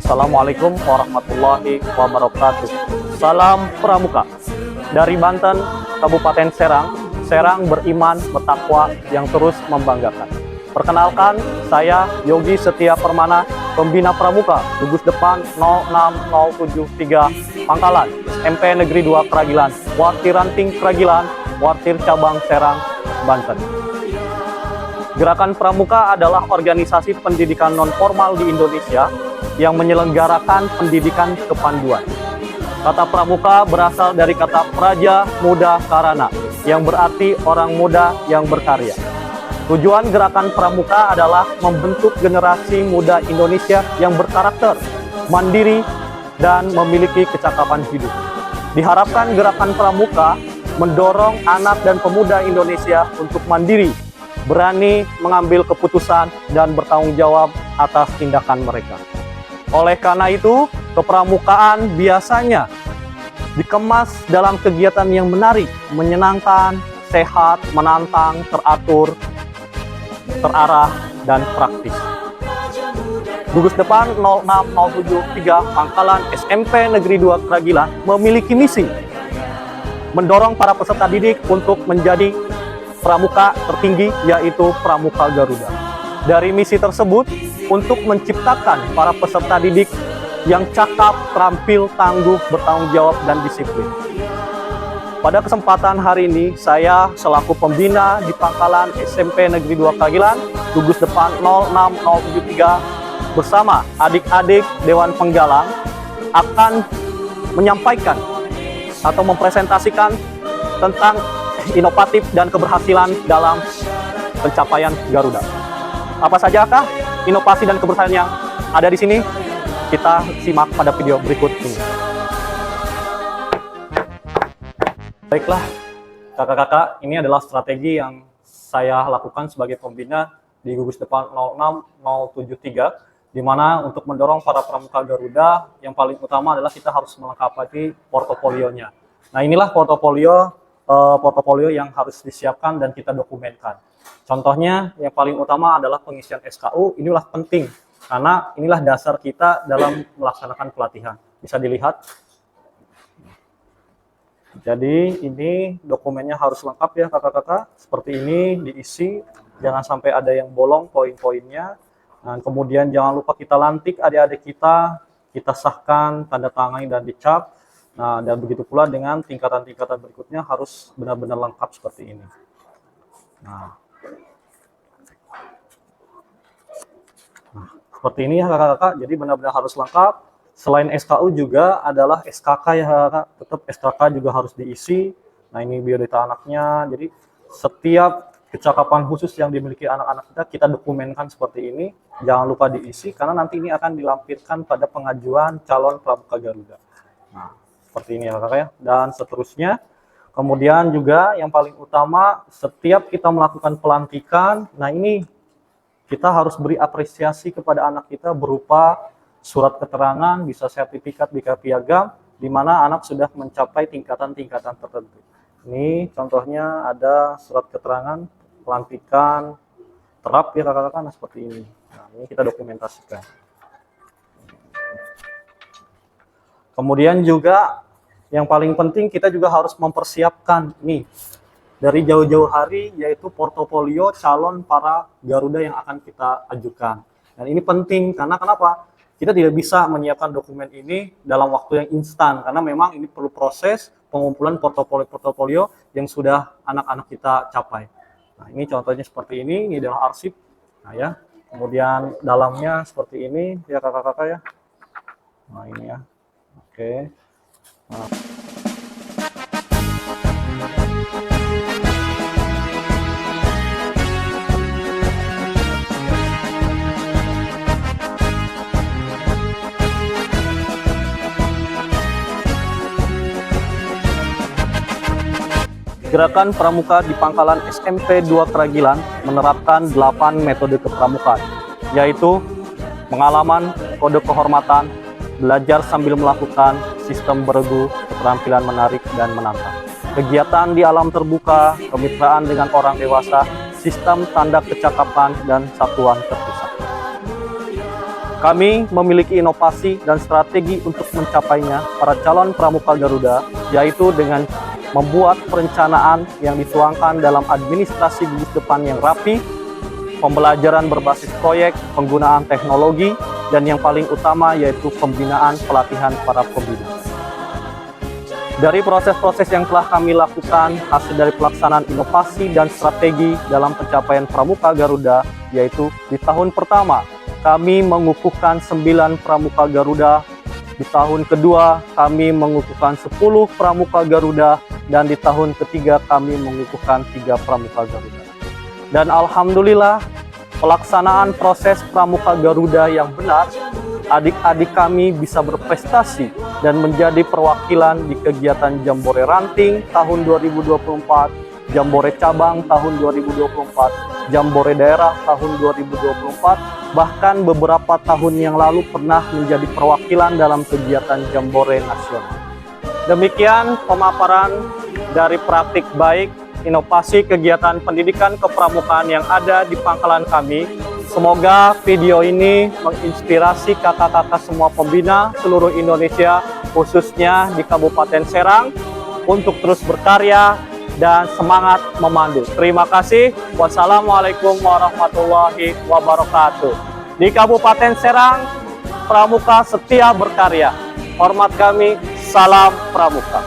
Assalamualaikum warahmatullahi wabarakatuh. Salam Pramuka. Dari Banten, Kabupaten Serang, Serang beriman, bertakwa yang terus membanggakan. Perkenalkan, saya Yogi Setia Permana, Pembina Pramuka, gugus depan 06073, Pangkalan, SMP Negeri 2 Kragilan, Wartir Ranting Kragilan, Wartir Cabang Serang, Banten. Gerakan Pramuka adalah organisasi pendidikan non-formal di Indonesia yang menyelenggarakan pendidikan kepanduan. Kata Pramuka berasal dari kata Praja Muda Karana, yang berarti orang muda yang berkarya. Tujuan gerakan Pramuka adalah membentuk generasi muda Indonesia yang berkarakter, mandiri, dan memiliki kecakapan hidup. Diharapkan gerakan Pramuka mendorong anak dan pemuda Indonesia untuk mandiri, berani mengambil keputusan dan bertanggung jawab atas tindakan mereka. Oleh karena itu, kepramukaan biasanya dikemas dalam kegiatan yang menarik, menyenangkan, sehat, menantang, teratur, terarah, dan praktis. Gugus depan 06073 Pangkalan SMP Negeri 2 Kragilan memiliki misi mendorong para peserta didik untuk menjadi pramuka tertinggi, yaitu Pramuka Garuda. Dari misi tersebut, untuk menciptakan para peserta didik yang cakap, terampil, tangguh, bertanggung jawab, dan disiplin. Pada kesempatan hari ini, saya selaku pembina di Pangkalan SMP Negeri 2 Kragilan, gugus depan 06073, bersama adik-adik Dewan Penggalang akan menyampaikan atau mempresentasikan tentang inovatif dan keberhasilan dalam pencapaian Garuda. Apa sajakah inovasi dan keberhasilan yang ada di sini? Kita simak pada video berikut ini. Baiklah, kakak-kakak, ini adalah strategi yang saya lakukan sebagai pembina di gugus depan 06073, di mana untuk mendorong para pramuka Garuda, yang paling utama adalah kita harus melengkapi portofolionya. Nah, inilah portofolio yang harus disiapkan dan kita dokumenkan. Contohnya yang paling utama adalah pengisian SKU. Inilah penting karena inilah dasar kita dalam melaksanakan pelatihan. Bisa dilihat. Jadi ini dokumennya harus lengkap ya kakak-kakak. Seperti ini diisi, jangan sampai ada yang bolong poin-poinnya. Dan kemudian jangan lupa kita lantik adik-adik kita sahkan, tanda tangani dan dicap. Nah, dan begitu pula dengan tingkatan-tingkatan berikutnya harus benar-benar lengkap seperti ini. Nah, seperti ini ya kakak-kakak, jadi benar-benar harus lengkap. Selain SKU juga adalah SKK ya kakak, tetap SKK juga harus diisi. Nah, ini biodata anaknya, jadi setiap kecakapan khusus yang dimiliki anak-anak kita dokumenkan seperti ini. Jangan lupa diisi, karena nanti ini akan dilampirkan pada pengajuan calon pramuka Garuda. Nah, seperti ini ya kakak ya, dan seterusnya. Kemudian juga yang paling utama, setiap kita melakukan pelantikan, nah ini kita harus beri apresiasi kepada anak kita berupa surat keterangan, bisa sertifikat, bisa piagam, di mana anak sudah mencapai tingkatan-tingkatan tertentu. Ini contohnya ada surat keterangan pelantikan terap ya kakak-kakak, nah seperti ini. Nah, ini kita dokumentasikan. Kemudian juga yang paling penting kita juga harus mempersiapkan nih dari jauh-jauh hari, yaitu portofolio calon para Garuda yang akan kita ajukan. Dan ini penting karena kenapa? Kita tidak bisa menyiapkan dokumen ini dalam waktu yang instan karena memang ini perlu proses pengumpulan portofolio yang sudah anak-anak kita capai. Nah, ini contohnya seperti ini adalah arsip. Nah ya, kemudian dalamnya seperti ini ya kakak-kakak ya. Nah ini ya. Oke. Nah. Gerakan Pramuka di Pangkalan SMP 2 Kragilan menerapkan 8 metode kepramukaan, yaitu pengalaman, kode kehormatan, belajar sambil melakukan, sistem beregu, keterampilan menarik dan menantang. Kegiatan di alam terbuka, kemitraan dengan orang dewasa, sistem tanda kecakapan, dan satuan terpusat. Kami memiliki inovasi dan strategi untuk mencapainya para calon pramuka Garuda, yaitu dengan membuat perencanaan yang dituangkan dalam administrasi gugus depan yang rapi, pembelajaran berbasis proyek, penggunaan teknologi, dan yang paling utama yaitu pembinaan pelatihan para pembina. Dari proses-proses yang telah kami lakukan, hasil dari pelaksanaan inovasi dan strategi dalam pencapaian pramuka Garuda, yaitu di tahun pertama, kami mengukuhkan 9 pramuka Garuda, di tahun kedua kami mengukuhkan 10 pramuka Garuda, dan di tahun ketiga kami mengukuhkan 3 pramuka Garuda. Dan alhamdulillah, pelaksanaan proses pramuka Garuda yang benar, adik-adik kami bisa berprestasi dan menjadi perwakilan di kegiatan Jambore Ranting tahun 2024, Jambore Cabang tahun 2024, Jambore Daerah tahun 2024, bahkan beberapa tahun yang lalu pernah menjadi perwakilan dalam kegiatan Jambore Nasional. Demikian pemaparan dari praktik baik, inovasi kegiatan pendidikan kepramukaan yang ada di pangkalan kami. Semoga video ini menginspirasi kakak-kakak semua pembina seluruh Indonesia, khususnya di Kabupaten Serang, untuk terus berkarya dan semangat memandu. Terima kasih. Wassalamualaikum warahmatullahi wabarakatuh. Di Kabupaten Serang, pramuka setia berkarya. Hormat kami, salam pramuka.